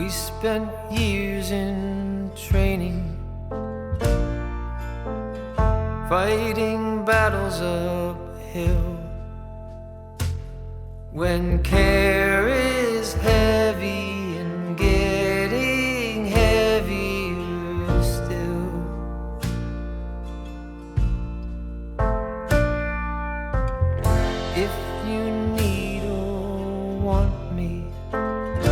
We spent years in training, fighting battles uphill. When care is heavy and getting heavier still. If you need or want me, I'm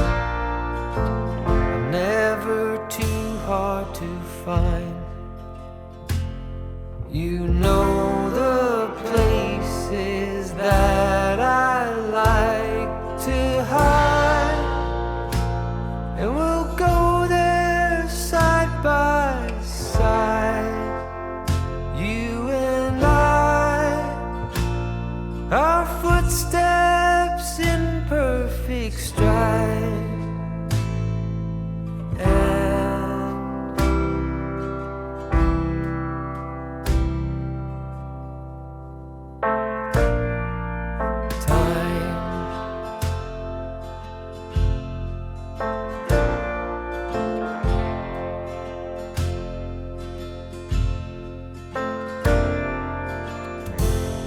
never too hard to find. You know the places that I like to hide, and we'll go there side by side. You and I, our footsteps in perfect stride.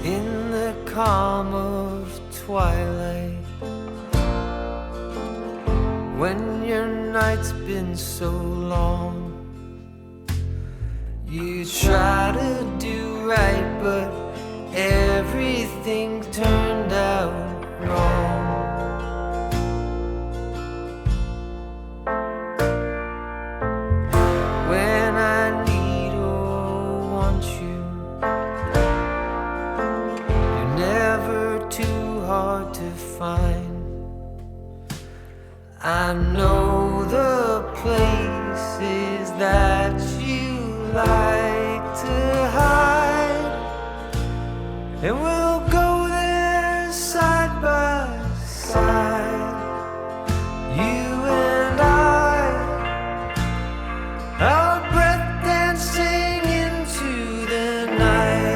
In the calm of twilight, when your night's been so long, you try to do right, but everything turned out wrong. When I need or want you, never too hard to find. I know the places that you like to hide, and we'll go there side by side. You and I, our breath dancing into the night.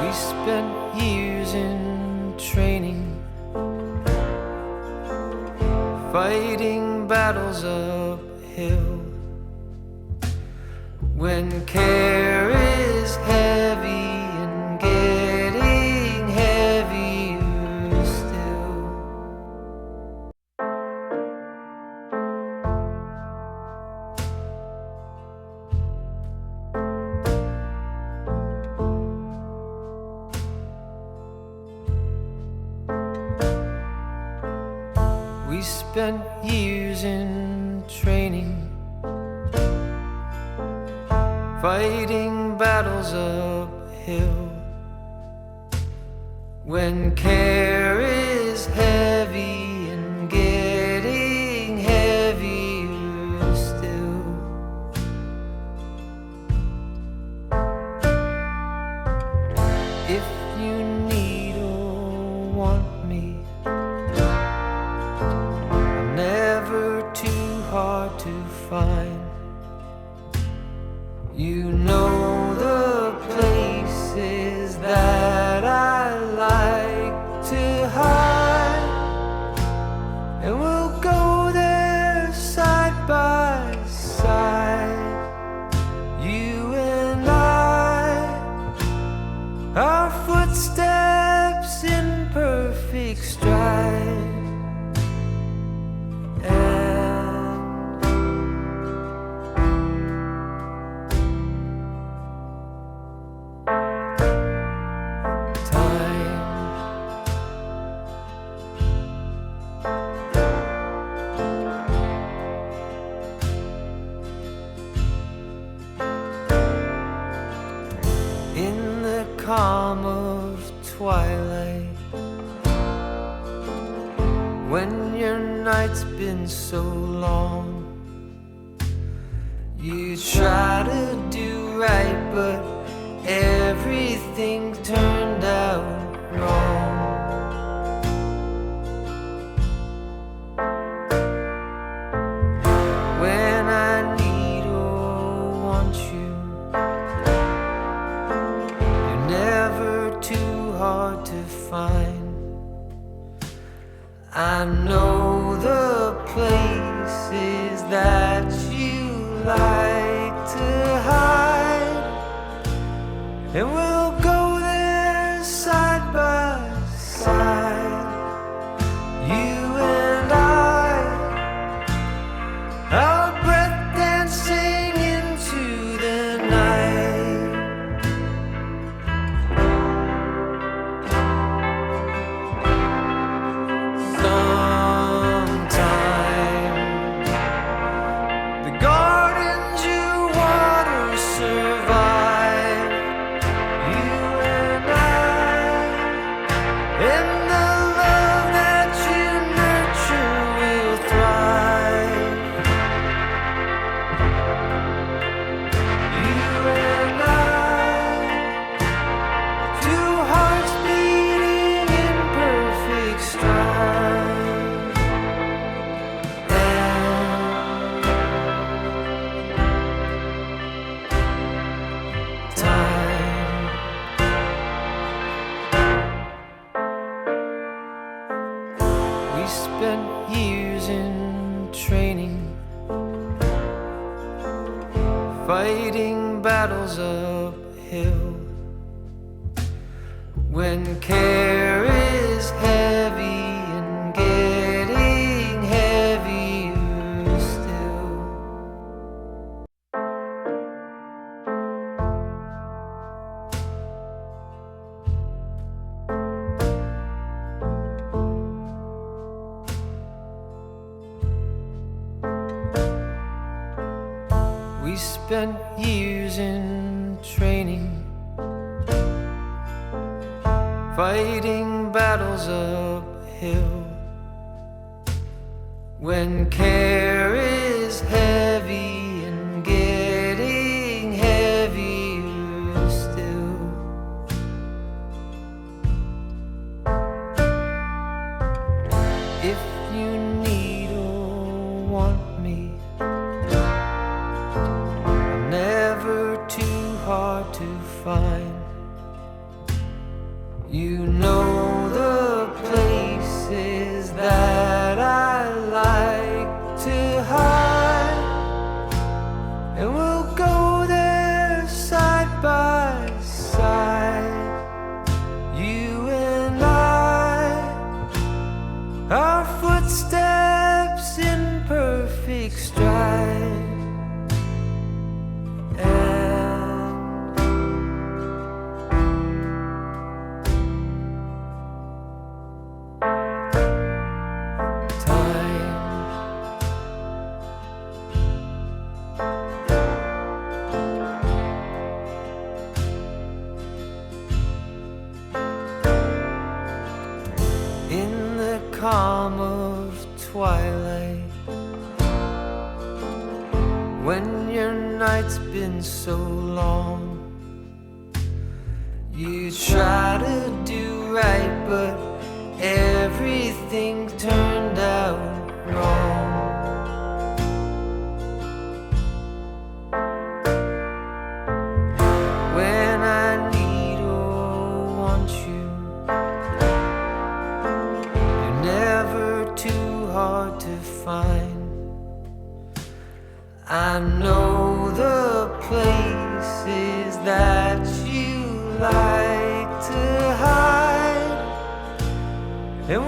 We spent years in training, fighting battles uphill. When care is heavy and getting heavier still. We spent years in training, fighting battles uphill. When care is heavy and getting heavier still. If you need or want me, never too hard to find. You know the places that I like to hide, and we'll go there side by side. You and I, our footsteps twilight, when your night's been so long. You try to do right, but everything turned out wrong. When I need or want you, you're never too hard to find. I know the places that you like to hide, and we'll go there side by side, you and I, our breath dancing into the night. Sometime the gardens you water survive, you and I, and the love that you nurture will thrive. You and I, two hearts beating in perfect stride. We spent years in training, fighting battles uphill. When care is heavy and getting heavier still. We spent years in training, fighting battles uphill. When care is heavy and getting heavier still. If you need or want me, never too hard to find. You know the places that I like to hide, and we'll go there side by side, you and I, our footsteps in perfect stride. In the calm of twilight, when your night's been so long, you try to do right, but everything turned out wrong. When I need or want you, you're never too hard to find. I know the places that you like to hide, and